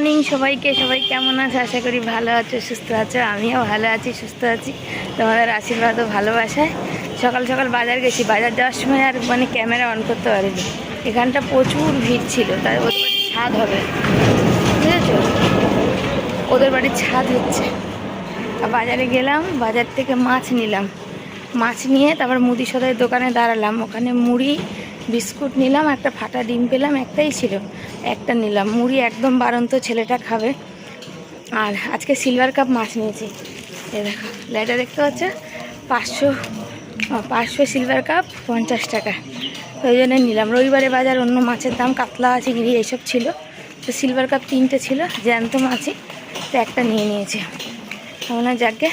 Morning সবাইকে। সবাই কেমন আছে? আশা করি ভালো আছো, সুস্থ আছো। আমিও ভালো আছি, সুস্থ আছি, তোমাদের আশীর্বাদ ও ভালোবাসায়। সকাল সকাল বাজার গেছি। বাজার যাওয়ার সময় আর ক্যামেরা অন করতে পারিনি। এখানটা প্রচুর ভিড় ছিল। তাই ওদের বাড়ির ছাদ হবে, বুঝেছো? ওদের বাড়ির ছাদ হচ্ছে। আর বাজারে গেলাম, বাজার থেকে মাছ নিলাম। মাছ নিয়ে তারপর মুদি সদাইয়ের দোকানে দাঁড়ালাম। ওখানে মুড়ি বিস্কুট নিলাম, একটা ফাটা ডিম পেলাম, একটাই ছিল, একটা নিলাম। মুড়ি একদম বাড়ন্ত, ছেলেটা খাবে। আর আজকে সিলভার কাপ মাছ নিয়েছি। এই দেখো লাইটা দেখতে পাচ্ছ, 500 সিলভার কাপ 50 টাকা। ওই জন্য নিলাম। রবিবারে বাজার, অন্য মাছের দাম কাতলা চিংড়ি এইসব ছিল, তো সিলভার কাপ 3টে ছিল, জ্যান্ত মাছই, তো একটা নিয়ে নিয়েছি। আমরা যাকে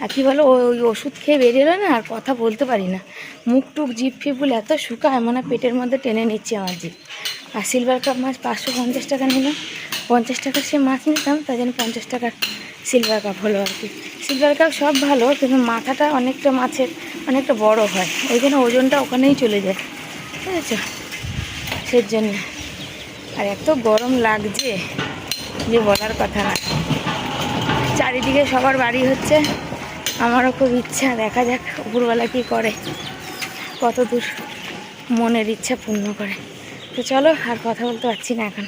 আর কী বলো, ওই ওষুধ খেয়ে বেরিয়েলো না, আর কথা বলতে পারি না। মুখ টুক জিভ ফিপগুলো এত শুকায়, মানে পেটের মধ্যে টেনে নিচ্ছে আমার জিভ। আর সিলভার কাপ মাছ 550 টাকা নিলাম। 50 টাকার সে মাছ নিতাম, তাই জন্য 50 টাকার সিলভার কাপ হলো আর কি। সিলভার কাপ সব ভালো, কিন্তু মাথাটা অনেকটা মাছের অনেকটা বড় হয়, ওই জন্য ওজনটা ওখানেই চলে যায়, বুঝেছো? সেই জন্যে। আর এত গরম লাগছে যে বলার কথা না। চারিদিকে সবার বাড়ি হচ্ছে, আমারও খুব ইচ্ছা, দেখা যাক উপরওয়ালা কী করে, কত দূর মনের ইচ্ছা পূর্ণ করে। তো চলো, আর কথা বলতে পারছি না এখন।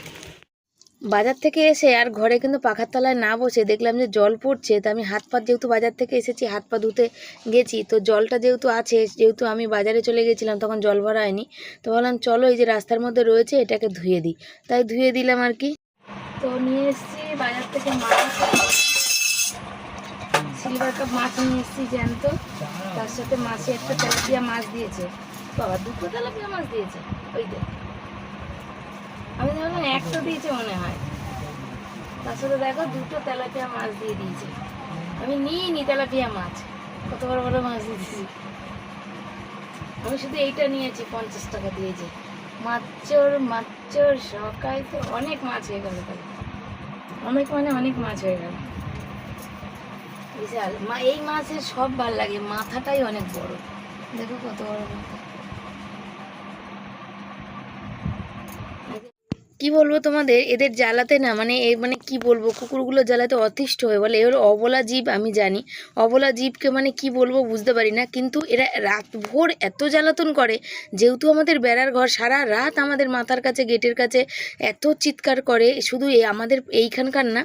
বাজার থেকে এসে আর ঘরে কিন্তু পাখার তলায় না বসে দেখলাম যে জল পড়ছে। তো আমি হাত পা, যেহেতু বাজার থেকে এসেছি হাত পা ধুতে গেছি, তো জলটা যেহেতু আছে, যেহেতু আমি বাজারে চলে গেছিলাম তখন জল ভরা হয়নি, তো ভাবলাম চলো এই যে রাস্তার মধ্যে রয়েছে এটাকে ধুয়ে দিই, তাই ধুয়ে দিলাম আর কি। তো নিয়ে এসেছি বাজার থেকে মাছ, সিলভার কাপ মাছ নিয়ে এসেছি জ্যান্ত। তার সাথে মাছে একটা তেলাপিয়া মাছ দিয়েছে। বাবা, 2টো তেলাপিয়া মাছ দিয়েছে। ওই দেখ, আমি ভাবলাম একটা দিয়েছে মনে হয়। তার সাথে দেখো 2টো তেলাপিয়া মাছ দিয়ে দিয়েছে। আমি নিইনি তেলাপিয়া মাছ, কত বড় বড় মাছ দিয়েছি। আমি শুধু এইটা নিয়েছি, 50 টাকা দিয়েছে। মাছর সকাল তো অনেক মাছ হয়ে গেল, তাহলে অনেক মানে অনেক মাছ হয়ে গেল, বিশাল। এই মাছের সব ভাল লাগে, মাথাটাই অনেক বড়, দেখো কত বড় মাথা। কি বলবো তোমাদের, এদের জ্বালাতে না, মানে কি বলবো, কুকুরগুলো জ্বালাতে অতিষ্ঠ হয়ে বলে। এর অবলা জীব, আমি জানি অবলা জীবকে মানে কি বলবো বুঝতে পারি না, কিন্তু এরা রাত ভোর এত জ্বালাতন করে। যেহেতু আমাদের বেড়ার ঘর, সারা রাত আমাদের মাথার কাছে, গেটের কাছে এত চিৎকার করে। শুধু আমাদের এইখানকার না,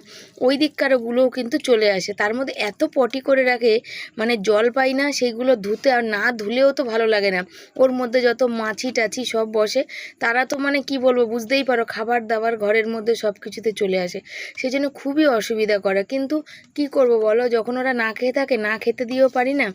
ওই দিককারগুলোও কিন্তু চলে আসে। তার মধ্যে এত পটি করে রাখে, মানে জল পাই না সেইগুলো ধুতে, আর না ধুলেও তো ভালো লাগে না। ওর মধ্যে যত মাছি টাছি সব বসে, তারা তো মানে কি বলবো, বুঝতেই পারো, খাবার দাবার ঘরের মধ্যে সব কিছুতে চলে আসে। সেই জন্য খুবই অসুবিধা করে। কিন্তু কি করব বলো, যখন ওরা না খেয়ে থাকে, না খেতে দিয়েও পারি না।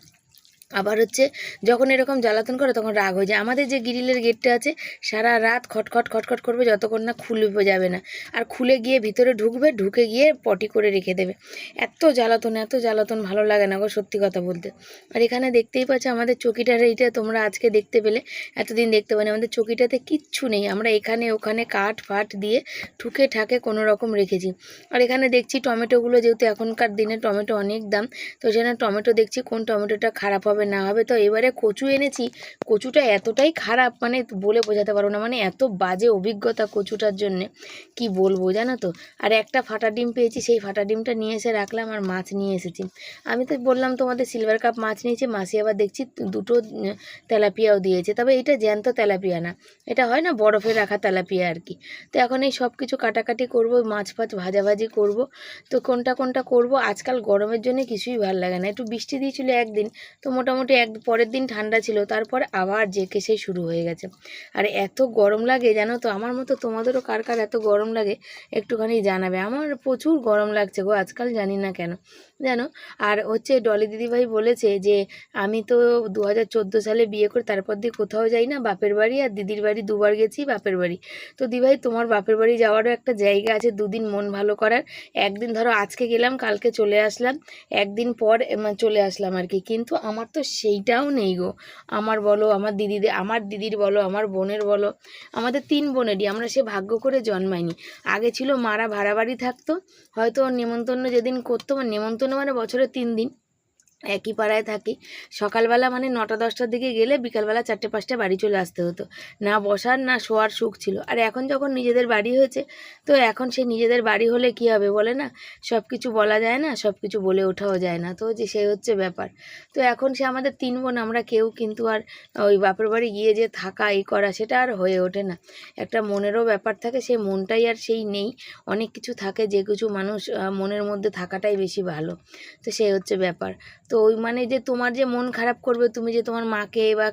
আবার হচ্ছে যখন এরকম জ্বালাতন করে তখন রাগ হয়ে যায়। আমাদের যে গ্রিলের গেটটা আছে, সারা রাত খটখট খটখট করবে যতক্ষণ না খুলে যাবে না। আর খুলে গিয়ে ভিতরে ঢুকবে, ঢুকে গিয়ে পটি করে রেখে দেবে। এত জ্বালাতন, এত জ্বালাতন, ভালো লাগে না গো, সত্যি কথা বলতে। আর এখানে দেখতেই পাচ্ছ আমাদের চকিটার, এইটা তোমরা আজকে দেখতে পেলে, এতদিন দেখতে পাইনি। আমাদের চকিটাতে কিচ্ছু নেই, আমরা এখানে ওখানে কাঠ ফাট দিয়ে ঠুকে ঠাকে কোনো রকম রেখেছি। আর এখানে দেখছি টমেটোগুলো, যেহেতু এখনকার দিনে টমেটো অনেক দাম, তো সেখানে টমেটো দেখছি কোন টমেটোটা খারাপ হবে না হবে। তো এবারে কচু এনেছি, কচুটা এতটাই খারাপ, মানে বলে বোঝাতে পারবো না, মানে এত বাজে অভিজ্ঞতা কচুটার জন্যে, কি বলবো জানো তো। আর একটা ফাটা ডিম পেয়েছি, সেই ফাটা ডিমটা নিয়ে এসে রাখলাম, আর মাছ নিয়ে এসেছি। আমি তো বললাম তোমাদের সিলভার কাপ মাছ নিয়েছি, মাসি আবার দেখছি 2টো তেলাপিয়াও দিয়েছে। তবে এটা জ্যান্ত তেলাপিয়া না, এটা হয় না বরফে রাখা তেলাপিয়া আর কি। তো এখন এই সব কিছু কাটাকাটি করবো, মাছ ফাছ ভাজাভাজি করব। তো কোনটা কোনটা করব, আজকাল গরমের জন্য কিছুই ভালো লাগে না। একটু বৃষ্টি দিয়েছিল একদিন, তো মোটামুটি পরের দিন ঠান্ডা ছিল, তারপরে আবার জেকে সেই শুরু হয়ে গেছে। আর এত গরম লাগে জানো তো, আমার মতো তোমাদেরও কার কার এত গরম লাগে একটুখানি জানাবে। আমার প্রচুর গরম লাগছে গো আজকাল, জানি না কেন জানো। আর হচ্ছে ডলি দিদিভাই বলেছে যে আমি তো 2014 সালে বিয়ে করে তারপর দিয়ে কোথাও যাই না, বাপের বাড়ি আর দিদির বাড়ি 2বার গেছি, বাপের বাড়ি। তো দিদিভাই, তোমার বাপের বাড়ি যাওয়ারও একটা জায়গা আছে, 2 দিন মন ভালো করার। একদিন ধরো আজকে গেলাম, কালকে চলে আসলাম, একদিন পর চলে আসলাম আর কি। কিন্তু আমার তো সেইটাও নেই গো। আমার বলো, আমার দিদির বলো, আমার বোনের বলো, আমাদের 3 বোনেরই, আমরা সে ভাগ্য করে জন্মাইনি। আগে ছিল মারা ভাড়া বাড়ি থাকতো, হয়তো নেমন্তন্ন যেদিন করতো, নেমন্তন্ন মানে বছরে 3 দিন, একই পাড়ায় থাকি। সকালবেলা মানে 9টা-10টার দিকে গেলে বিকালবেলা 4টে-5টায় বাড়ি চলে আসতে হতো। না বসার না শোয়ার সুখ ছিল। আর এখন যখন নিজেদের বাড়ি হয়েছে, তো এখন সেই নিজেদের বাড়ি হলে কী হবে বলে না, সব কিছু বলা যায় না, সব কিছু বলে ওঠাও যায় না, তো যে সেই হচ্ছে ব্যাপার। তো এখন সে আমাদের 3 বোন, আমরা কেউ কিন্তু আর ওই বাপের বাড়ি গিয়ে যে থাকা এই করা সেটা আর হয়ে ওঠে না। একটা মনেরও ব্যাপার থাকে, সেই মনটাই আর সেই নেই। অনেক কিছু থাকে, যে কিছু মানুষ মনের মধ্যে থাকাটাই বেশি ভালো। তো সেই হচ্ছে ব্যাপার। তো ওই মানে যে তোমার যে মন খারাপ করবে, তুমি যে তোমার মাকে বা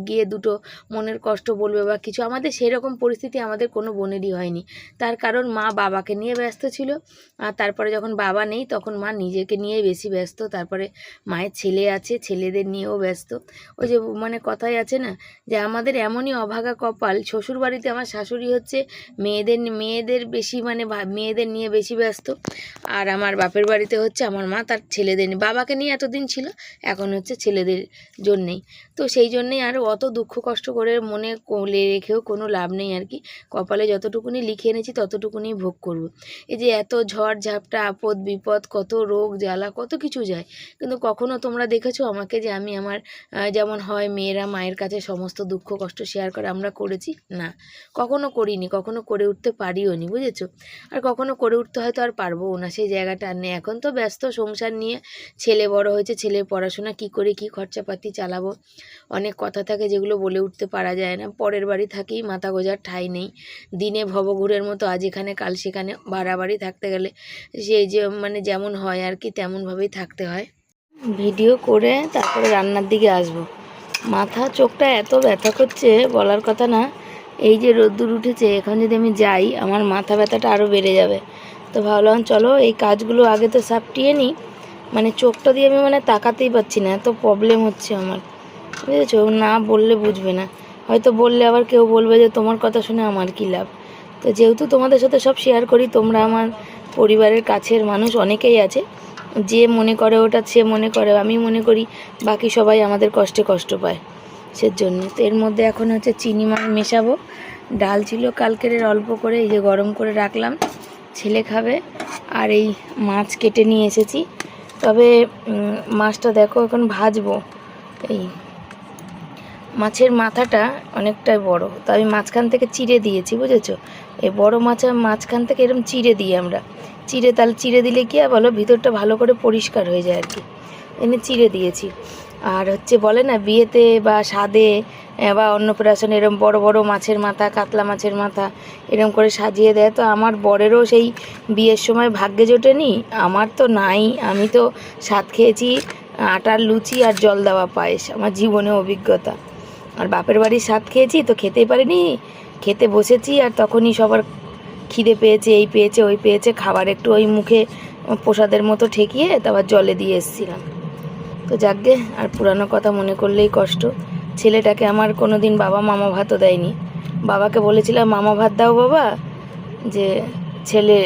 গিয়ে দুটো মনের কষ্ট বলবে বা কিছু, আমাদের সেরকম পরিস্থিতি আমাদের কোনো বোনেরই হয়নি। তার কারণ মা বাবাকে নিয়ে ব্যস্ত ছিল, আর তারপরে যখন বাবা নেই তখন মা নিজেকে নিয়েই বেশি ব্যস্ত, তারপরে মায়ের ছেলে আছে, ছেলেদের নিয়েও ব্যস্ত। ওই যে মানে কথাই আছে না, যে আমাদের এমনই অভাগা কপাল, শ্বশুর বাড়িতে আমার শাশুড়ি হচ্ছে মেয়েদের বেশি মানে মেয়েদের নিয়ে বেশি ব্যস্ত, আর আমার বাপের বাড়িতে হচ্ছে আমার মা তার ছেলেদের নিয়ে, বাবাকে নিয়ে এতদিন ছিল, এখন হচ্ছে ছেলেদের জন্যেই। তো সেই জন্যেই আর অত দুঃখ কষ্ট করে মনে কোলে রেখেও কোনো লাভ নেই আর কি। কপালে যতটুকুনি লিখে এনেছি ততটুকুনি ভোগ করব। এই যে এত ঝড় ঝাপটা, আপদ বিপদ, কত রোগ জ্বালা, কত কিছু যায়, কিন্তু কখনো তোমরা দেখেছো আমাকে যে আমি আমার যেমন হয় মেয়েরা মায়ের কাছে সমস্ত দুঃখ কষ্ট শেয়ার করে, আমরা করেছি? না, কখনো করিনি, কখনো করে উঠতে পারিও নি, বুঝেছো? আর কখনো করে উঠতে হয়তো আর পারবও না, সেই জায়গাটা আর নেই। এখন তো ব্যস্ত সংসার নিয়ে, ছেলে বড় হয়েছে, ছেলের পড়াশোনা কী করে কী খরচাপাতি চালাবো, অনেক কথা থাকে যেগুলো বলে উঠতে পারা যায় না। পরের বাড়ি থাকি, মাথা গোঁজার ঠাঁই নেই, দিনে ভবঘুরের মতো আজ এখানে কাল সেখানে, বাড়াবাড়ি থাকতে গেলে সেই যে মানে যেমন হয় আর কি তেমনভাবেই থাকতে হয়। ভিডিও করে তারপরে রান্নার দিকে আসবো। মাথা চোখটা এত ব্যথা করছে বলার কথা না। এই যে রোদ্দুর উঠেছে, এখন যদি আমি যাই আমার মাথা ব্যথাটা আরও বেড়ে যাবে। তো ভাবলাম চলো এই কাজগুলো আগে তো সাপটিয়ে নিই। মানে চোখটা দিয়ে আমি মানে তাকাতেই পাচ্ছি না, এত প্রবলেম হচ্ছে আমার, বুঝেছো? না বললে বুঝবে না, হয়তো বললে আবার কেউ বলবে যে তোমার কথা শুনে আমার কী লাভ। তো যেহেতু তোমাদের সাথে সব শেয়ার করি, তোমরা আমার পরিবারের কাছের মানুষ অনেকেই আছে, যে মনে করে ওটা সে মনে করে, আমি মনে করি বাকি সবাই আমাদের কষ্টে কষ্ট পায়, সেজন্য। তো এর মধ্যে এখন হচ্ছে চিনি মেশাবো। ডাল ছিল কালকের অল্প করে, এই যে গরম করে রাখলাম, ছেলে খাবে। আর এই মাছ কেটে নিয়ে এসেছি, তবে মাছটা দেখো এখন ভাজবো। এই মাছের মাথাটা অনেকটাই বড়, তো আমি মাঝখান থেকে চিড়ে দিয়েছি, বুঝেছো? এই বড় মাছের মাঝখান থেকে এরকম চিড়ে দিই আমরা, তাহলে চিড়ে দিলে কি আর বলো, ভিতরটা ভালো করে পরিষ্কার হয়ে যায় আর কি, এনে চিড়ে দিয়েছি। আর হচ্ছে বলে না বিয়েতে বা স্বাদে বা অন্নপ্রাশনে এরকম বড় বড় মাছের মাথা, কাতলা মাছের মাথা এরকম করে সাজিয়ে দেয়, তো আমার বরেরও সেই বিয়ের সময় ভাগ্যে জোটেনি, আমার তো নাই। আমি তো স্বাদ খেয়েছি আটার লুচি আর জল দেওয়া পায়েস, আমার জীবনে অভিজ্ঞতা। আর বাপের বাড়ির স্বাদ খেয়েছি তো খেতেই পারিনি, খেতে বসেছি আর তখনই সবার খিদে পেয়েছে, এই পেয়েছে ওই পেয়েছে, খাবার একটু ওই মুখে প্রসাদের মতো ঠেকিয়ে তারপর জলে দিয়ে এসেছিলাম। তো যাকগে, আর পুরানো কথা মনে করলেই কষ্ট। ছেলেটাকে আমার কোনো দিন বাবা মামা ভাতও দেয়নি। বাবাকে বলেছিলাম মামা ভাত দাও বাবা, যে ছেলে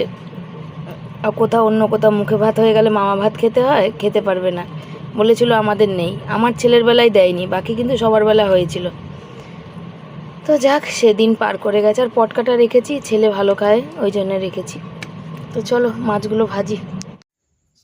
কোথাও অন্য কোথাও মুখে ভাত হয়ে গেলে মামা ভাত খেতে হয়, খেতে পারবে না বলেছিল, আমাদের নেই। আমার ছেলের বেলায় দেয়নি, বাকি কিন্তু সবার বেলা হয়েছিল। তো যাক, সেদিন পার করে গেছে। আর পটকাটা রেখেছি, ছেলে ভালো খায় ওই জন্য রেখেছি। তো চলো মাছগুলো ভাজি।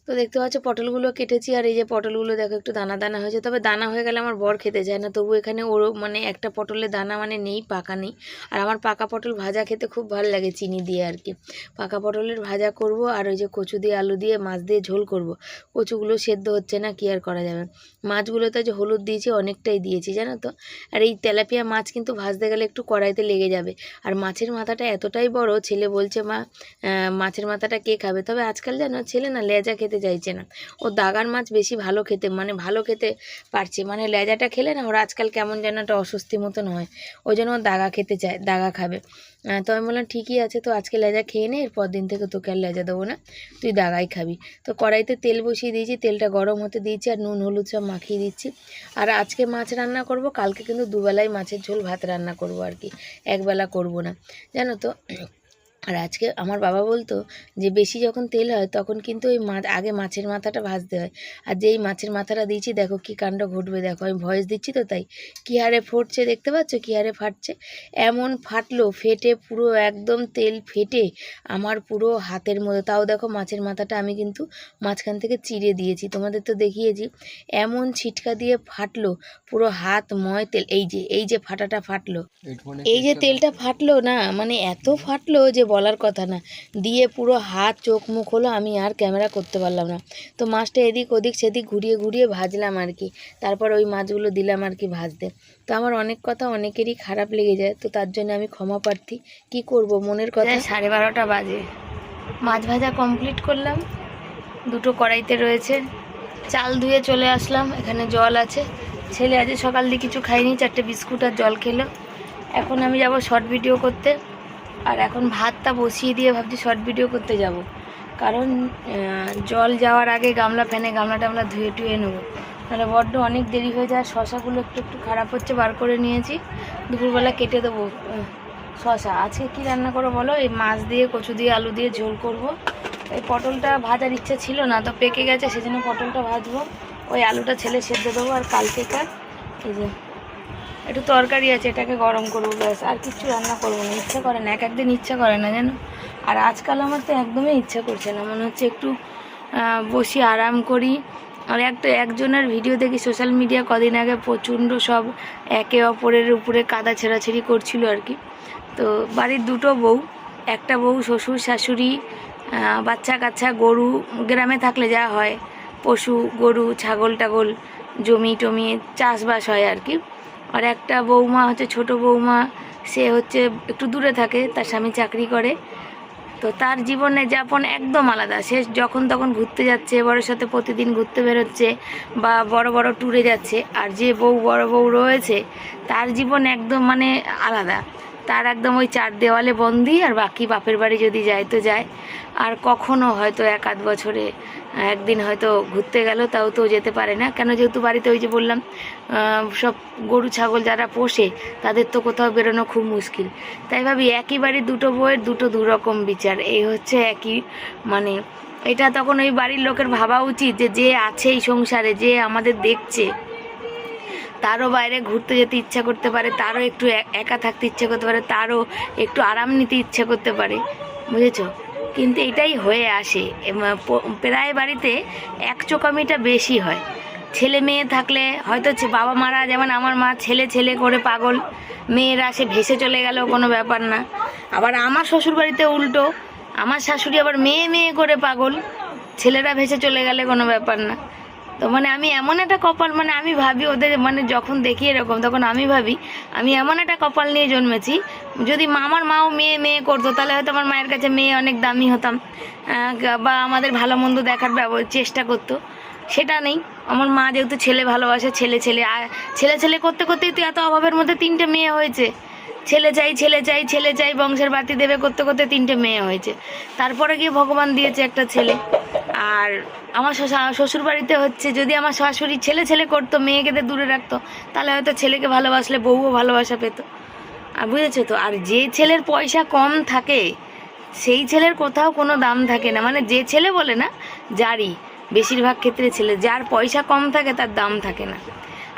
তো দেখতে পাচ্ছ পটলগুলো কেটেছি, আর এই যে পটলগুলো দেখো একটু দানা দানা হয়েছে, তবে দানা হয়ে গেলে আমার বর খেতে চায় না, তবু এখানে ওর মানে একটা পটলের দানা মানে নেই, পাকা নেই। আর আমার পাকা পটল ভাজা খেতে খুব ভালো লাগে চিনি দিয়ে আর কি। পাকা পটলের ভাজা করব, আর ওই যে কচু দিয়ে আলু দিয়ে মাছ দিয়ে ঝোল করব। কচুগুলো সেদ্ধ হচ্ছে না, কি আর করা যাবে। মাছগুলোতে যে হলুদ দিয়েছি অনেকটাই দিয়েছি জানো তো। আর এই তেলাপিয়া মাছ কিন্তু ভাজতে গেলে একটু কড়াইতে লেগে যাবে। আর মাছের মাথাটা এতটাই বড়, ছেলে বলছে মা মাছের মাথাটা কে খাবে, তবে আজকাল জানো ছেলে না লেজা খেতে চাইছে না, ও দাগার মাছ বেশি ভালো খেতে মানে ভালো খেতে পারছে, মানে লেজাটা খেলে না ওর আজকাল কেমন যেন একটা অস্বস্তি মতন হয়, ওই জন্য ও দাগা খেতে চায়, দাগা খাবে। তো আমি বললাম ঠিকই আছে, তো আজকে লেজা খেয়ে নে, এরপর দিন থেকে তোকে আর লেজা দেবো না, তুই দাগাই খাবি। তো কড়াইতে তেল বসিয়ে দিয়েছি, তেলটা গরম হতে দিয়েছি, আর নুন হলুদ সব মাখিয়ে দিচ্ছি। আর আজকে মাছ রান্না করব, কালকে কিন্তু দুবেলাই মাছের ঝোল ভাত রান্না করব আর কি, একবেলা করব না, জানো তো। আর আজকে আমার বাবা বলতো যে বেশি যখন তেল হয় তখন কিন্তু ওই আগে মাছের মাথাটা ভাজতে হয়। আর যেই মাছের মাথাটা দিয়েছি দেখো কি কাণ্ড ঘটবে, দেখো আমি ভয়েস দিচ্ছি তো তাই কী হারে ফুটছে, দেখতে পাচ্ছ কী হারে ফাটছে। এমন ফাটলো, ফেটে পুরো একদম তেল ফেটে আমার পুরো হাতের মধ্যে। তাও দেখো মাছের মাথাটা আমি কিন্তু মাঝখান থেকে চিড়ে দিয়েছি, তোমাদের তো দেখিয়েছি। এমন ছিটকা দিয়ে ফাটলো পুরো হাত ময় তেল। এই যে ফাটাটা ফাটলো, এই যে তেলটা ফাটলো না, মানে এত ফাটলো যে বলার কথা না। দিয়ে পুরো হাত চোখ মুখ হলো, আমি আর ক্যামেরা করতে পারলাম না। তো মাছটা এদিক ওদিক সেদিক ঘুরিয়ে ঘুরিয়ে ভাজলাম আর কি, তারপর ওই মাছগুলো দিলাম আর কি ভাজতে। তো আমার অনেক কথা অনেকেরই খারাপ লেগে যায়, তো তার জন্য আমি ক্ষমা প্রার্থী। কি করব, মনের কথা। 12:30 বাজে, মাছ ভাজা কমপ্লিট করলাম, দুটো কড়াইতে রয়েছে। চাল ধুয়ে চলে আসলাম, এখানে জল আছে। ছেলে আজ সকাল দিয়ে কিছু খাইনি, 4টে বিস্কুট আর জল খেলো। এখন আমি যাব শর্ট ভিডিও করতে। আর এখন ভাতটা বসিয়ে দিয়ে ভাবছি শর্ট ভিডিও করতে যাব, কারণ জল যাওয়ার আগে গামলা টামলা ধুয়ে টুয়ে নেবো, তাহলে বড্ড অনেক দেরি হয়ে যায়। শশাগুলো একটু খারাপ হচ্ছে, বার করে নিয়েছি, দুপুরবেলা কেটে দেবো শশা। আজকে কি রান্না করো বলো? এই মাছ দিয়ে কচু দিয়ে আলু দিয়ে ঝোল করব। এই পটলটা ভাজার ইচ্ছা ছিল না, তো পেকে গেছে, সেজন্য পটলটা ভাজবো। ওই আলুটা ছেলে সেদ্ধ দেবো। আর কালকেকার এই যে একটু তরকারি আছে, এটাকে গরম করবো, ব্যাস। আর কিছু রান্না করবো না, ইচ্ছা করে না, এক একদিন ইচ্ছা করে না জানো। আর আজকাল আমার তো একদমই ইচ্ছা করছে না, মনে হচ্ছে একটু বসি আরাম করি। আর একজনের ভিডিও দেখি সোশ্যাল মিডিয়া কদিন আগে, প্রচণ্ড সব একে অপরের উপরে কাদা ছেঁড়াছেড়ি করছিল আর কি। তো বাড়ির দুটো বউ, একটা বউ শ্বশুর শাশুড়ি, বাচ্চা কাচ্চা, গরু, গ্রামে থাকলে যা হয় পশু গরু ছাগল টাগল, জমি টমি চাষবাস হয় আর কি। আর একটা বৌমা হচ্ছে ছোট বৌমা, সে হচ্ছে একটু দূরে থাকে, তার স্বামী চাকরি করে। তো তার জীবনে যাপন একদম আলাদা। সে যখন তখন ঘুরতে যাচ্ছে, বড়োর সাথে প্রতিদিন ঘুরতে বেরোচ্ছে বা বড় বড় ট্যুরে যাচ্ছে। আর যে বড় বউ রয়েছে তার জীবন একদম মানে আলাদা। তার একদম ওই 4 দেওয়ালে বন্দি, আর বাকি বাপের বাড়ি যদি যায় তো যায়। আর কখনো হয়তো 1-8 বছরে একদিন হয়তো ঘুরতে গেল, তাও তো যেতে পারে না, কেন যেহেতু বাড়িতে ওই যে বললাম সব গরু ছাগল যারা পোষে তাদের তো কোথাও বেরোনো খুব মুশকিল। তাই ভাবি একই বাড়ির দুটো বউয়ের দু রকম বিচার, এই হচ্ছে একই মানে। এটা তখন ওই বাড়ির লোকের ভাবা উচিত যে আছে এই সংসারে, যে আমাদের দেখছে, তারও বাইরে ঘুরতে যেতে ইচ্ছা করতে পারে, তারও একটু একা থাকতে ইচ্ছা করতে পারে, তারও একটু আরাম নিতে ইচ্ছা করতে পারে, বুঝেছ? কিন্তু এটাই হয়ে আসে প্রায় বাড়িতে, একচোকামিটা বেশি হয়। ছেলে মেয়ে থাকলে হয়তো বাবা মারা, যেমন আমার মা ছেলে ছেলে করে পাগল, মেয়েরা সে ভেসে চলে গেলেও কোনো ব্যাপার না। আবার আমার শ্বশুরবাড়িতে উল্টো, আমার শাশুড়ি আবার মেয়ে মেয়ে করে পাগল, ছেলেরা ভেসে চলে গেলে কোনো ব্যাপার না। তো মানে আমি এমন একটা কপাল, মানে আমি ভাবি ওদের, মানে যখন দেখি এরকম তখন আমি ভাবি আমি এমন একটা কপাল নিয়ে জন্মেছি। যদি আমার মাও মেয়ে মেয়ে করতো তাহলে হয়তো আমার মায়ের কাছে মেয়ে অনেক দামি হতাম, বা আমাদের ভালো মন্দ দেখার চেষ্টা করতো। সেটা নেই, আমার মা যেহেতু ছেলে ভালোবাসে, ছেলে ছেলে ছেলে ছেলে করতে করতেই তো এত অভাবের মধ্যে 3টে মেয়ে হয়েছে। ছেলে চাই ছেলে চাই ছেলে চাই, বংশের বাতি দেবে করতে করতে 3টে মেয়ে হয়েছে, তারপরে গিয়ে ভগবান দিয়েছে একটা ছেলে। আর আমার শ্বশুর বাড়িতে হচ্ছে, যদি আমার শাশুড়ি ছেলে ছেলে করতো, মেয়েকে দূরে রাখতো, তাহলে হয়তো ছেলেকে ভালোবাসলে বউও ভালোবাসা পেত। আর বুঝেছো তো? আর যে ছেলের পয়সা কম থাকে সেই ছেলের কোথাও কোনো দাম থাকে না, মানে যে ছেলে বলে না, যারই বেশিরভাগ ক্ষেত্রে ছেলে, যার পয়সা কম থাকে তার দাম থাকে না।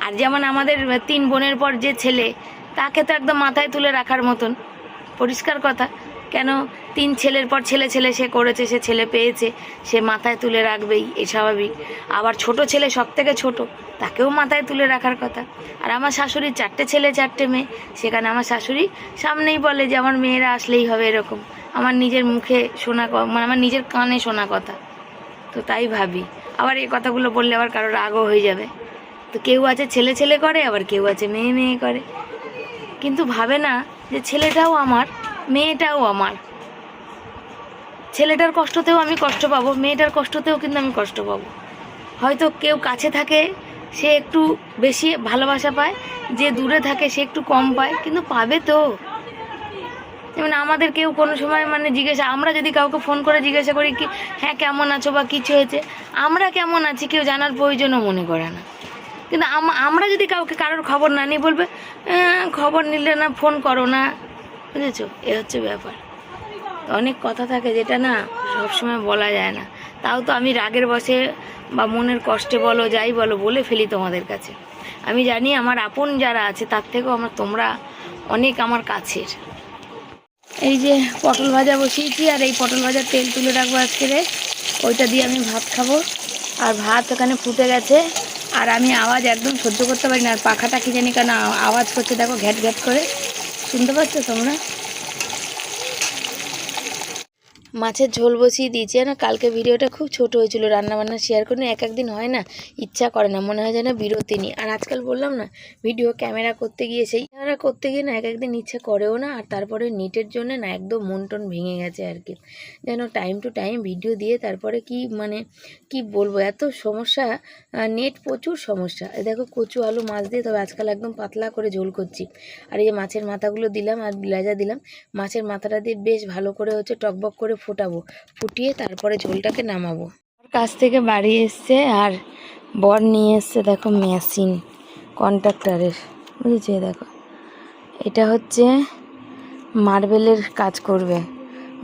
আর যেমন আমাদের 3 বোনের পর যে ছেলে, তাকে তো একদম মাথায় তুলে রাখার মতন, পরিষ্কার কথা। কেন 3 ছেলের পর ছেলে ছেলে সে করেছে, সে ছেলে পেয়েছে, সে মাথায় তুলে রাখবেই, এ স্বাভাবিক। আবার ছোট ছেলে সব থেকে ছোট, তাকেও মাথায় তুলে রাখার কথা। আর আমার শাশুড়ির 4টে ছেলে 4টে মেয়ে, সেখানে আমার শাশুড়ি সামনেই বলে যে আমার মেয়েরা আসলেই হবে, এরকম আমার নিজের মুখে শোনা, মানে আমার নিজের কানে শোনা কথা। তো তাই ভাবি, আবার এই কথাগুলো বললে আবার কারোর রাগও হয়ে যাবে। তো কেউ আছে ছেলে ছেলে করে, আবার কেউ আছে মেয়ে মেয়ে করে, কিন্তু ভাবে না যে ছেলেটাও আমার, মেয়েটাও আমার। ছেলেটার কষ্টতেও আমি কষ্ট পাবো, মেয়েটার কষ্টতেও কিন্তু আমি কষ্ট পাবো। হয়তো কেউ কাছে থাকে সে একটু বেশি ভালোবাসা পায়, যে দূরে থাকে সে একটু কম পায়, কিন্তু পাবে তো। যেমন আমাদের কেউ কোনো সময় মানে আমরা যদি কাউকে ফোন করে জিজ্ঞাসা করি কি হ্যাঁ কেমন আছো বা কিছু হয়েছে, আমরা কেমন আছি কেউ জানার প্রয়োজনও মনে করে না। কিন্তু আমরা যদি কারোর খবর না নিই, বলবে খবর নিলে না, ফোন করো না, বুঝেছো? এ হচ্ছে ব্যাপার। অনেক কথা থাকে যেটা না সবসময় বলা যায় না, তাও তো আমি রাগের বশে বা মনের কষ্টে বলো যাই বলো বলে ফেলি তোমাদের কাছে। আমি জানি আমার আপন যারা আছে তার থেকেও তোমরা অনেক আমার কাছের। এই যে পটল ভাজা বসিয়েছি, আর এই পটল ভাজার তেল তুলে রাখবো আজকে, ওইটা দিয়ে আমি ভাত খাবো। আর ভাত এখানে ফুটে গেছে, আর আমি আওয়াজ একদম সহ্য করতে পারি না। আর পাখাটা কি জানি কেন আওয়াজ করছে, দেখো ঘ্যাট ঘ্যাট করে, শুনতে পাচ্ছ তোমরা? মাছের ঝোল বসিয়ে দিয়েছি। না কালকে ভিডিওটা খুব ছোট হয়েছিল, রান্নাবান্না শেয়ার করে এক একদিন হয় না, ইচ্ছা করে না, মনে হয় যেন বিরতি নিই। আর আজকাল বললাম না ভিডিও ক্যামেরা করতে গিয়ে, সেই ক্যামেরা করতে গিয়ে না এক একদিন ইচ্ছা করেও না। আর তারপরে নেটের জন্য না একদম মন টন ভেঙে গেছে আর কি, যেন টাইম টু টাইম ভিডিও দিয়ে তারপরে কি বলবো, এত সমস্যা, নেট প্রচুর সমস্যা। দেখো কচু আলু মাছ দিয়ে, তবে আজকাল একদম পাতলা করে ঝোল করছি। আর এই যে মাছের মাথাগুলো দিলাম আর লেজা দিলাম, মাছের মাথাটা দিয়ে বেশ ভালো করে টকবক করে ফোটাবো, ফুটিয়ে তারপরে ঝোলটাকে নামাবো। কাছ থেকে বাড়ি এসছে, আর বর নিয়ে এসছে দেখো মেশিন কন্ট্রাক্টরের, বুঝেছি? দেখো এটা হচ্ছে মার্বেলের কাজ করবে,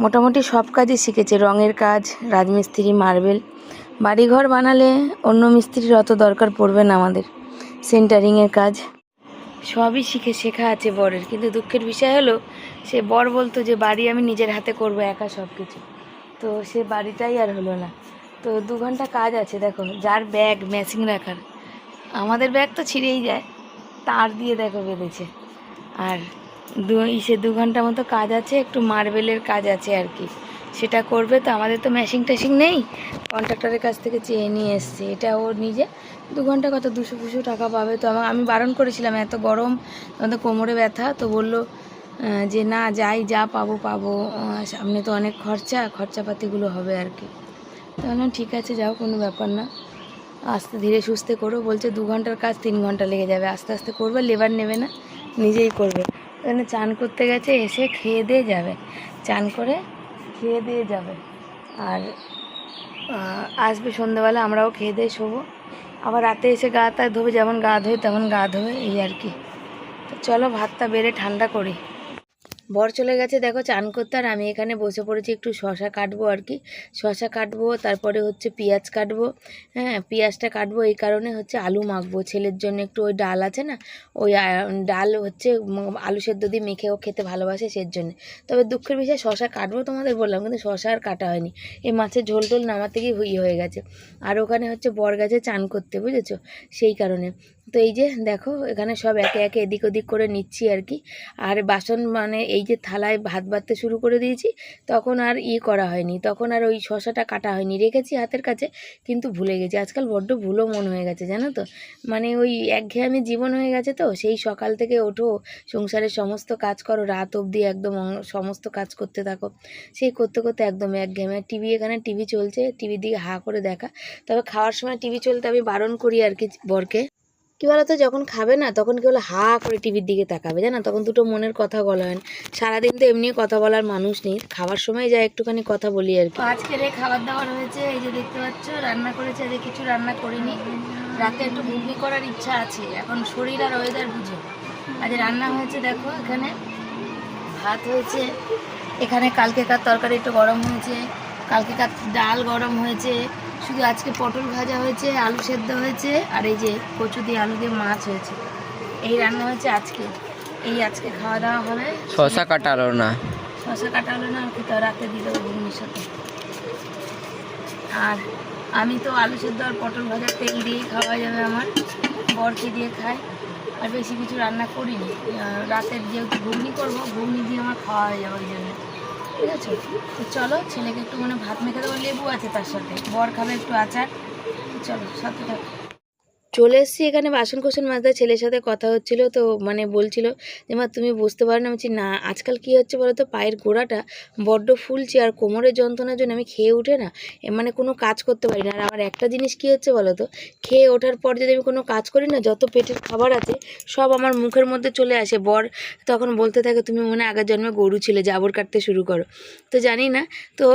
মোটামুটি সব কাজই শিখেছে, রঙের কাজ, রাজমিস্ত্রি, মার্বেল। বাড়িঘর বানালে অন্য মিস্ত্রির অত দরকার পড়বে না আমাদের, সেন্টারিংয়ের কাজ সবই শেখা আছে বরের। কিন্তু দুঃখের বিষয় হলো, সে বর বলতো যে বাড়ি আমি নিজের হাতে করবো একা সব কিছু, তো সে বাড়িটাই আর হলো না। তো 2 ঘন্টা কাজ আছে, দেখো যার ব্যাগ ম্যাচিং রাখার, আমাদের ব্যাগ তো ছিঁড়েই যায়, তার দিয়ে দেখো বেঁধেছে। আর 2 ঘন্টা মতো কাজ আছে, একটু মার্বেলের কাজ আছে আর কি, সেটা করবে। তো আমাদের তো মেশিন টেশিং নেই, কন্ট্রাক্টরের কাছ থেকে চেয়ে নিয়ে এসছে। এটা ও নিজে 2 ঘন্টা কত 200 টাকা পাবে। তো আমি বারণ করেছিলাম, এত গরম, আমাদের কোমরে ব্যথা, তো বললো যে না যাই, যা পাবো, সামনে তো অনেক খরচাপাতিগুলো হবে আর কি। তাহলে ঠিক আছে যাও, কোনো ব্যাপার না, আস্তে ধীরে সুস্থে করো। বলছে 2 ঘন্টার কাজ 3 ঘন্টা লেগে যাবে, আস্তে আস্তে করবে, লেবার নেবে না, নিজেই করবে। ওখানে চান করতে গেছে, এসে খেয়ে দিয়ে যাবে, চান করে খেয়ে দিয়ে যাবে। আর আসবে সন্ধ্যাবেলা, আমরাও খেয়ে দিয়ে শোবো, আবার রাতে এসে গা তা ধোবে, যেমন গা ধোয় তেমন গা ধোবে, এই আর কি। তো চলো ভাতটা বেড়ে ঠান্ডা করি। বর চলে গেছে দেখো চান করতে, আর আমি এখানে বসে পড়েছি, একটু শশা কাটবো আর কি, শশা কাটবো, তারপরে হচ্ছে পেঁয়াজ কাটবো। হ্যাঁ পেঁয়াজটা কাটবো এই কারণে, হচ্ছে আলু মাখবো ছেলের জন্য, একটু ওই ডাল আছে না, ওই ডাল হচ্ছে আলু সেদ্ধ দিয়ে মেখে ও খেতে ভালোবাসে, সেই জন্য। তবে দুঃখের বিষয় শশা কাটবো তোমাদের বললাম, কিন্তু শশা আর কাটা হয়নি, এই মাছের ঝোল টোল নামাতে গিয়ে হয়ে গেছে। আর ওখানে হচ্ছে বর গেছে চান করতে, বুঝেছো, সেই কারণে। তো এই যে দেখো এখানে সব একে একে এদিক ওদিক করে নিচ্ছি আর কি। আর বাসন এই যে থালায় ভাত বাড়তে শুরু করে দিয়েছি, তখন আর করা হয়নি, তখন আর ওই শশাটা কাটা হয়নি, রেখেছি হাতের কাছে, কিন্তু ভুলে গেছি। আজকাল বড্ড ভুলো মন হয়ে গেছে জানো তো, ওই একঘেয়েমি জীবন হয়ে গেছে, তো সেই সকাল থেকে ওঠো, সংসারের সমস্ত কাজ করো, রাত অবধি একদম সমস্ত কাজ করতে থাকো, সেই করতে করতে একদম একঘেয়েমি। এখানে টিভি চলছে, টিভির দিকে হা করে দেখা। তবে খাওয়ার সময় টিভি চলতে আমি বারণ করি আর কি বরকে। কী বলতো, যখন খাবে না তখন কি হলো, হা করে টিভির দিকে তাকাবে, জানো, তখন দুটো মনের কথা বলা হয়। সারাদিন তো এমনি কথা বলার মানুষ নেই, খাওয়ার সময় যা একটুখানি কথা বলি আর কি। আজকের এই খাবার দাবার হয়েছে, এই যে দেখতে পাচ্ছ, রান্না করেছে, আজকে কিছু রান্না করিনি, রাতে একটু ঘুগনি করার ইচ্ছা আছে, এখন শরীর আর ওয়েদার বুঝে। আজ রান্না হয়েছে দেখো, এখানে ভাত হয়েছে, এখানে কালকেকার তরকারি একটু গরম হয়েছে, কালকেকার ডাল গরম হয়েছে, শুধু আজকে পটল ভাজা হয়েছে, আলু সেদ্ধ হয়েছে, আর এই যে কচু দিয়ে আলু দিয়ে মাছ হয়েছে, এই রান্না হয়েছে আজকে। আজকে খাওয়া দাওয়া হবে। শশা কাটালো না আর কি, তো রাতে দিয়ে দেবো ঘুগনির সাথে। আর আমি তো আলু সেদ্ধ আর পটল ভাজার তেল দিয়েই খাওয়া যাবে, আমার বরকে দিয়ে খাই, আর বেশি কিছু রান্না করিনি। রাতের যেহেতু ঘুগনি করবো, ঘুগনি দিয়ে আমার খাওয়া হয়ে যাবে ওই জন্য, ঠিক আছে। তো চলো ছেলেকে একটু ভাত মেখে দেবো, লেবু আছে তার সাথে, বর খাবে একটু আচার, চলো সাথে থাকো। চলে এসেছি এখানে, বাসন কোসন মাজতে, ছেলের সাথে কথা হচ্ছিল, তো বলছিল যে মা তুমি বুঝতে পারো না, বলছি না, আজকাল কি হচ্ছে বলো তো, পায়ের গোড়াটা বড্ড ফুলছে, আর কোমরের যন্ত্রণার জন্য আমি খেয়ে উঠে না কোনো কাজ করতে পারি না। আর আমার একটা জিনিস কি হচ্ছে বলো তো, খেয়ে ওঠার পর যদি আমি কোনো কাজ করি না, যত পেটের খাবার আছে সব আমার মুখের মধ্যে চলে আসে। বর তখন বলতে থাকে তুমি আগের জন্মে গরু ছিলে, জাবর কাটতে শুরু করো। তো জানি না, তো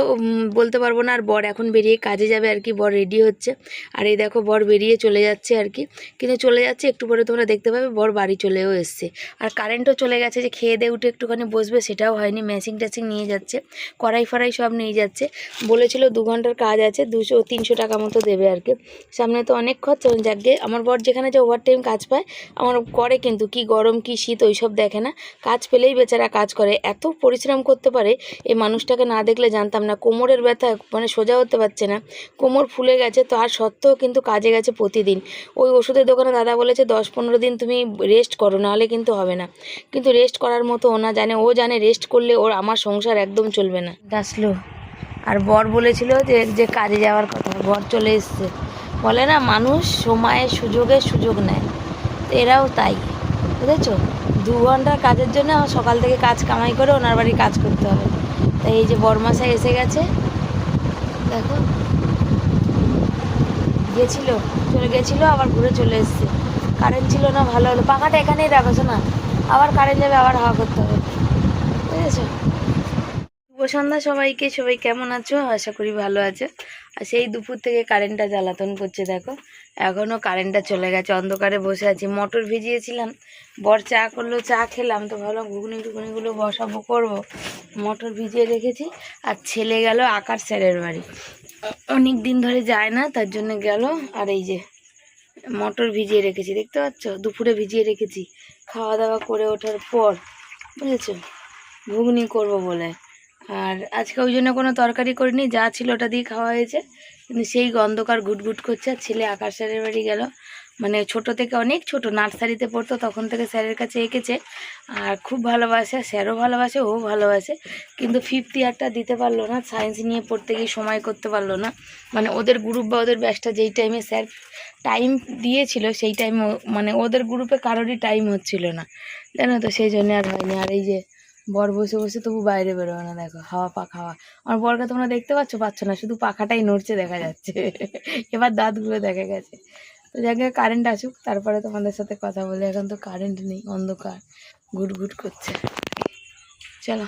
বলতে পারবো না। আর বর এখন বেরিয়ে কাজে যাবে আর কি, বর রেডি হচ্ছে, আর এই দেখো বর বেরিয়ে চলে যাচ্ছে আর কি, কিন্তু চলে যাচ্ছে একটু পরে তোমরা দেখতে পাবে বর বাড়ি চলেও এসছে। আর কারেন্টও চলে গেছে, যে খেয়ে দিয়ে উঠে একটুখানি বসবে সেটাও হয়নি, ম্যাচিং ট্যাচিং নিয়ে যাচ্ছে, কড়াই ফড়াই সব নিয়ে যাচ্ছে। বলেছিল 2 ঘন্টার কাজ আছে, 200-300 টাকা মতো দেবে আর কি। সামনে তো অনেক খরচা, যাকে আমার বর যেখানে যে ওভার টাইম কাজ পায় আমার করে, কিন্তু কি গরম কি শীত ওইসব দেখে না, কাজ পেলেই বেচারা কাজ করে। এত পরিশ্রম করতে পারে এই মানুষটাকে না দেখলে জানতাম না। কোমরের ব্যথা, মানে সোজা হতে পারছে না, কোমর ফুলে গেছে, তো আর সত্ত্বেও কিন্তু কাজে গেছে প্রতিদিন। ওই ওষুধের দোকানে দাদা বলেছে 10-15 দিন তুমি রেস্ট করো, নাহলে কিন্তু হবে না। কিন্তু রেস্ট করার মতো ও না জানে, ও জানে রেস্ট করলে ওর আমার সংসার একদম চলবে না। আসলো আর বর বলেছিল যে কাজে যাওয়ার কথা, বর চলে এসছে। বলে না মানুষ সময়ে সুযোগের সুযোগ নেয়, তো এরাও তাই, বুঝেছো? 2 ঘন্টার কাজের জন্য আমার সকাল থেকে কাজ কামাই করে ওনার বাড়ি কাজ করতে হবে। তাই এই যে বরমাসাই এসে গেছে, দেখো চলে গেছিলো, আবার ঘুরে চলে এসছে। কারেন্ট ছিল না, ভালো হলো, পাখাটা এখানেই রাখো না, আবার কারেন্ট যাবে, আবার হাওয়া করতে হবে, বুঝেছো? শুভ সন্ধ্যা সবাইকে, সবাই কেমন আছো? আশা করি ভালো আছো। আর সেই দুপুর থেকে কারেন্টটা জ্বালাতন করছে, দেখো এখনও কারেন্টটা চলে গেছে, অন্ধকারে বসে আছি। মটর ভিজিয়েছিলাম, বর চা করলো, চা খেলাম, তো ভাবলাম ঘুগনিগুলো বসাবো করবো, মটর ভিজিয়ে রেখেছি। আর ছেলে গেল আকার স্যারের বাড়ি, অনেক দিন ধরে যায় না, তার জন্য গেল। আর এই যে মটর ভিজিয়ে রেখেছি, দেখতে পাচ্ছ, দুপুরে ভিজিয়ে রেখেছি, খাওয়া দাওয়া করে ওঠার পর, বুঝেছো, ঘুগনি করব বলে। আর আজকে ওই জন্য কোনো তরকারি করিনি, যা ছিল ওটা দিয়ে খাওয়া হয়েছে। কিন্তু সেই গন্ধকার ঘুটঘুট করছে। আর ছেলে আকাশ স্যারের বাড়ি গেল, মানে ছোট থেকে, অনেক ছোট, নার্সারিতে পড়তো, তখন থেকে স্যারের কাছে এঁকেছে। আর খুব ভালোবাসে, স্যারও ভালোবাসে, ও ভালোবাসে। কিন্তু 5th ইয়ারটা দিতে পারলো না, সায়েন্স নিয়ে পড়তে গিয়ে সময় করতে পারলো না। মানে ওদের গ্রুপ বা ওদের ব্যাচটা যেই টাইমে স্যার টাইম দিয়েছিল, সেই টাইমে মানে ওদের গ্রুপে কারোরই টাইম হচ্ছিল না, জানো তো, সেই জন্য আর হয়নি। আর এই যে বর বসে বসে তবু বাইরে বেরোবে না, দেখো হাওয়া। আমার বরকে তোমরা দেখতে পাচ্ছ না, শুধু পাখাটাই নড়ছে দেখা যাচ্ছে। এবার দাঁতগুলো দেখা গেছে। তো যাকে কারেন্ট আসুক তারপরে তোমাদের সাথে কথা বলি। এখন তো কারেন্ট নেই, অন্ধকার ঘুটঘুট করছে। চলো,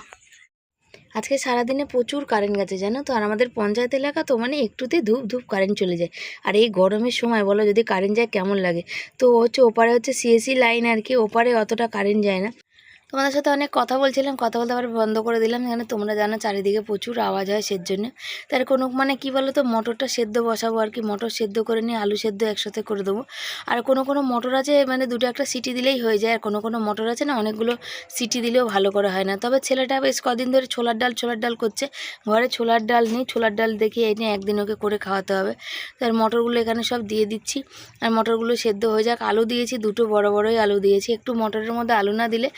আজকে সারাদিনে প্রচুর কারেন্ট গেছে, জানো তো। আর আমাদের পঞ্চায়েত এলাকা তো, মানে একটুতেই ধূপ ধূপ কারেন্ট চলে যায়। আর এই গরমের সময় বলো যদি কারেন্ট যায় কেমন লাগে। তো ওপারে হচ্ছে সিএসসি লাইন আর কি, ওপারে অতটা কারেন্ট যায় না। তোমাদের সাথে অনেক কথা বলছিলাম, কথা বলতে আবার বন্ধ করে দিলাম, এখানে তোমরা জানো চারিদিকে প্রচুর আওয়াজ হয়, সের জন্য। তার কোনো মানে কি বলো তো, মটরটা সেদ্ধ বসাবো আর কি, মটর সেদ্ধ করে নিয়ে আলু সেদ্ধ একসাথে করে দেবো। আর কোনো মটর আছে মানে 2-1 সিটি দিলেই হয়ে যায়, আর কোনো মটর আছে না অনেকগুলো সিটি দিলেও ভালো করে হয় না। তবে ছেলেটা বেশ কদিন ধরে ছোলার ডাল করছে, ঘরে ছোলার ডাল নেই, ছোলার ডাল দেখে এনে একদিন ওকে করে খাওয়াতে হবে। তার মটরগুলো এখানে সব দিয়ে দিচ্ছি, আর মটরগুলো সেদ্ধ হয়ে যাক। আলু দিয়েছি, 2টো বড়ই আলু দিয়েছি, একটু মটরের মধ্যে আলু না দিলে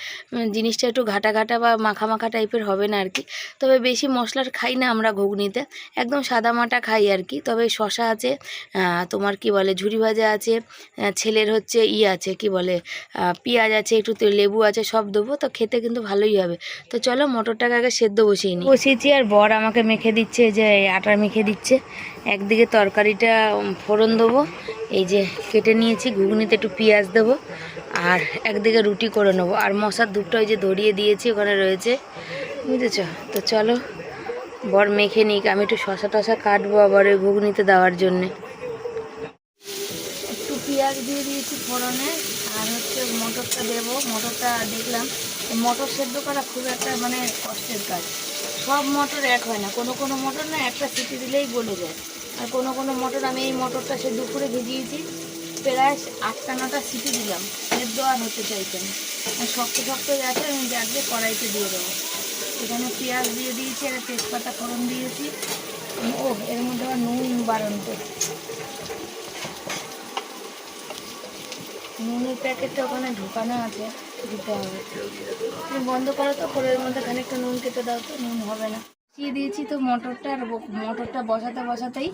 জিনিসটা একটু ঘাটা বা মাখা টাইপের হবে না আর কি। তবে বেশি মশলার খাই না আমরা ঘুগনিতে, একদম সাদা মাটা খাই আর কি। তবে শশা আছে, তোমার কি বলে ঝুরি ভাজা আছে, ছেলের হচ্ছে আছে কি বলে পেঁয়াজ আছে, একটু লেবু আছে, সব দেবো, তো খেতে কিন্তু ভালোই হবে। তো চলো মটরটাকে আগে সেদ্ধ বসিয়েছি। আর বর আমাকে মেখে দিচ্ছে, যে আটা মেখে দিচ্ছে। একদিকে তরকারিটা ফোড়ন দেবো, এই যে কেটে নিয়েছি, ঘুগনিতে একটু পেঁয়াজ দেবো, আর একদিকে রুটি করে নেবো। আর মশার ধূপটা ওই যে ধরিয়ে দিয়েছি, ওখানে রয়েছে, বুঝেছ। তো চলো বর মেখে নিক, আমি একটু শশা কাটবো আবার ওই ঘুগনিতে দেওয়ার জন্যে। একটু পেঁয়াজ দিয়ে দিয়েছি ফোড়নে, আর হচ্ছে মটরটা দেবো। মটরটা দেখলাম মটর সেদ্ধ করা খুব একটা মানে কষ্টের কাজ, সব মটর এক হয় না, কোনো মটর না একটা সিটি দিলেই গলে যায়। আর কোনো মটর, আমি এই মটরটা সে দুপুরে ভিজিয়েছি, প্রায় 8-9টা সিটি দিলাম, সেদ্ধ আর হতে চাইছে না, আর শক্ত আছে। আমি জাগিয়ে কড়াইতে দিয়ে দেবো। এখানে পেঁয়াজ দিয়ে দিয়েছি, আর তেজপাতা ফোড়ন দিয়েছি। এর মধ্যে আবার নুন বারণ করে, নুনের প্যাকেটটা ওখানে ঢোকানো আছে, দিতে হবে। তুমি বন্ধ করো তো, এর মধ্যে খানিকটা নুন কেটে দাও, তো নুন হবে না। দিয়ে দিয়েছি তো মটরটা, আর মটরটা বসাতেই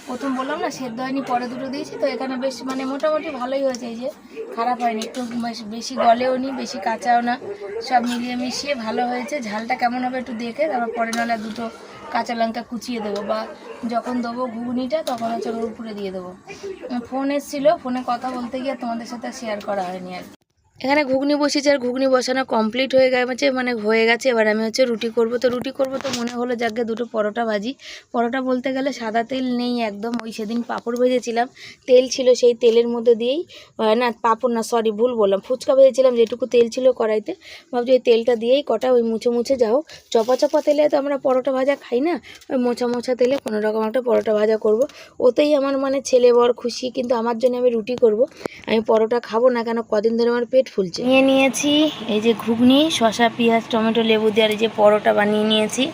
প্রথম বললাম না সেদ্ধ হয়নি, পরে 2টো দিয়েছি, তো এখানে বেশ মানে মোটামুটি ভালোই হয়েছে, এই যে খারাপ হয়নি, একটু বেশি গলেও নি, বেশি কাঁচাও না, সব মিলিয়ে মিশিয়ে ভালো হয়েছে। ঝালটা কেমন হবে একটু দেখে তারপর পরে নাহলে 2টো কাঁচা লঙ্কা কুচিয়ে দেবো, বা যখন দেবো ঘুগনিটা তখন হচ্ছে ওর উপরে দিয়ে দেবো। ফোন এসেছিলো, ফোনে কথা বলতে গিয়ে তোমাদের সাথে শেয়ার করা হয়নি আর কি। এখানে ঘুগনি বসিয়েছি আর ঘুগনি বসানো কমপ্লিট হয়ে গেছে, মানে হয়ে গেছে। এবার আমি হচ্ছে রুটি করব। তো রুটি করব তো মনে হলো যাকে দুটো পরোটা ভাজি। পরোটা বলতে গেলে সাদা তেল নেই একদম, ওই সেদিন পাঁপড় ভেজেছিলাম, তেল ছিল, সেই তেলের মধ্যে দিয়েই, না পাঁপড় না, সরি ভুল বললাম, ফুচকা ভেজেছিলাম, যেটুকু তেল ছিল কড়াইতে, ভাবছি ওই তেলটা দিয়েই কটা ওই মুছে মুছে যাও, চপা চপা তেলে তো আমরা পরোটা ভাজা খাই না, ওই মোছা মোছা তেলে কোনো রকম একটা পরোটা ভাজা করব। ওতেই আমার মানে ছেলে বর খুশি, কিন্তু আমার জন্য আমি রুটি করব, আমি পরোটা খাবো না, কেন কদিন ধরে আমার পেট ফুলছে। নিয়ে নিয়েছি এই যে ঘুগনি, শসা পেঁয়াজ টমেটো লেবু দিয়ে, আর এই যে পরোটা বানিয়ে নিয়েছি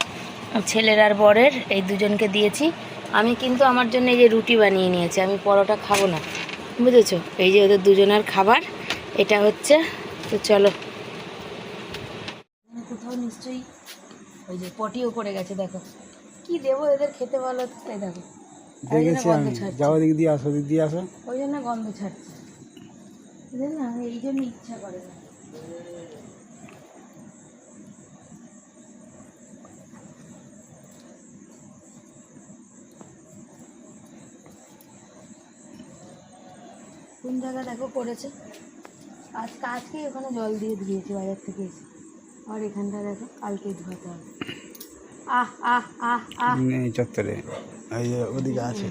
ছেলের আর বরের, এই দুজনকে দিয়েছি। আমি কিন্তু আমার জন্য এই যে রুটি বানিয়ে নিয়েছি, আমি পরোটা খাবো না, বুঝেছো? এই যে ওদের দুজনের খাবার এটা হচ্ছে। তো চলো, কোথাও নিশ্চয়ই ওই যে পটিও করে গেছে, দেখো কি দেবো এদের খেতে, ভালো তাই দেখো, দেখেছি আমি, যাওয়া দিক দিয়ে আসো, দিক দিয়ে আসো, ওই জন্য গন্ধ ছাড়ছে, বুঝলেন না, এই জন্য ইচ্ছা করে না। কোন জায়গা দেখো করেছে, আজকে ওখানে জল দিয়ে ধুয়েছি বাজার থেকে এসে, আর এখানটা দেখো কালকে ধোয়াতে হবে। আহ আহ আহ আহ এই চত্বরে এই যে ওদিকে আছে।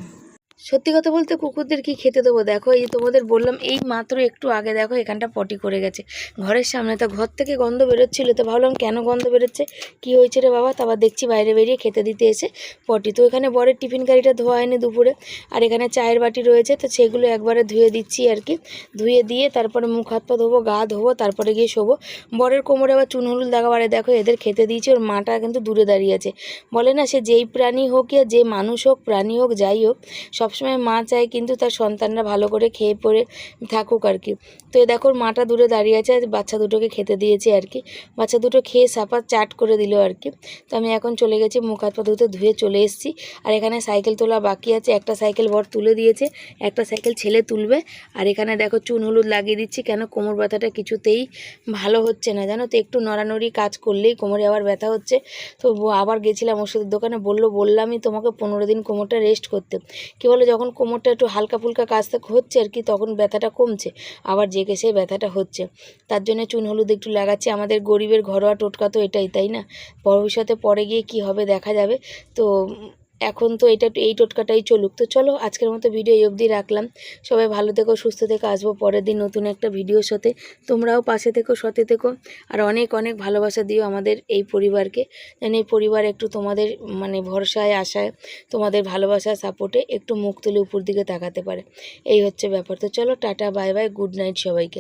সত্যি কথা বলতে কুকুরদের কি খেতে দেবো, দেখো এই তোমাদের বললাম এই মাত্র একটু আগে দেখো এখানটা পটি করে গেছে ঘরের সামনে, তো ঘর থেকে গন্ধ বেরোচ্ছিল, তো ভাবলাম কেন গন্ধ বেরোচ্ছে, কি হয়েছে রে বাবা, তারপর দেখছি বাইরে বেরিয়ে খেতে দিতে এসে পটি। তো এখানে বরের টিফিন গাড়িটা ধোয়া হয়নি দুপুরে, আর এখানে চায়ের বাটি রয়েছে, তো সেগুলো একবারে ধুয়ে দিচ্ছি আর কি, ধুয়ে দিয়ে তারপরে মুখ হাত পা ধোবো, গা ধোবো, তারপরে গিয়ে শোবো। বরের কোমরে আবার চুন হলুদ লাগাবারে দেখো এদের খেতে দিয়েছি, ওর মাটা কিন্তু দূরে দাঁড়িয়ে আছে। বলে না, সে যেই প্রাণী হোক ইয়া যে মানুষ হোক, প্রাণী হোক, যাই হোক, সবসময় মা চায় কিন্তু তার সন্তানরা ভালো করে খেয়ে পরে থাকুক আর কি। তো এ দেখো মাটা দূরে দাঁড়িয়ে আছে, বাচ্চা দুটোকে খেতে দিয়েছি আর কি, বাচ্চা দুটো খেয়ে সাপা চাট করে দিল আর কি। তো আমি এখন চলে গেছি মুখ হাত পা ধুতে, ধুয়ে চলে এসেছি। আর এখানে সাইকেল তোলা বাকি আছে, একটা সাইকেল বর তুলে দিয়েছে, একটা সাইকেল ছেলে তুলবে। আর এখানে দেখো চুন হলুদ লাগিয়ে দিচ্ছি, কেন কোমর ব্যথাটা কিছুতেই ভালো হচ্ছে না জানো তো, একটু নড়ানড়ি কাজ করলেই কোমরে আবার ব্যথা হচ্ছে। তো আবার গেছিলাম ওষুধের দোকানে, বললামই তোমাকে 15 দিন কোমরটা রেস্ট করতে। কী বলে, যখন কোমরটা একটু হালকা ফুলকা কাজ হচ্ছে আর কি, তখন ব্যথাটা কমছে, আবার জেগে সেই ব্যথাটা হচ্ছে। তার জন্য চুন হলুদ একটু লাগাচ্ছি, আমাদের গরিবের ঘরোয়া টোটকা তো এটাই, তাই না? ভবিষ্যতে পরে গিয়ে কি হবে দেখা যাবে। তো এখন তো এই টোটকাটাই চলুক। তো চলো আজকের মতো ভিডিও এই অবধি রাখলাম। সবাই ভালো থেকো, সুস্থ থেকো, আসবো পরের দিন নতুন একটা ভিডিওর সাথে। তোমরাও পাশে থেকো, সাথে থেকো, আর অনেক অনেক ভালোবাসা দিও আমাদের এই পরিবারকে, যেন এই পরিবার একটু তোমাদের মানে ভরসায় আশায়, তোমাদের ভালোবাসা সাপোর্টে একটু মুখ তুলে উপর দিকে তাকাতে পারে, এই হচ্ছে ব্যাপার। তো চলো tata, bye bye, good night সবাইকে।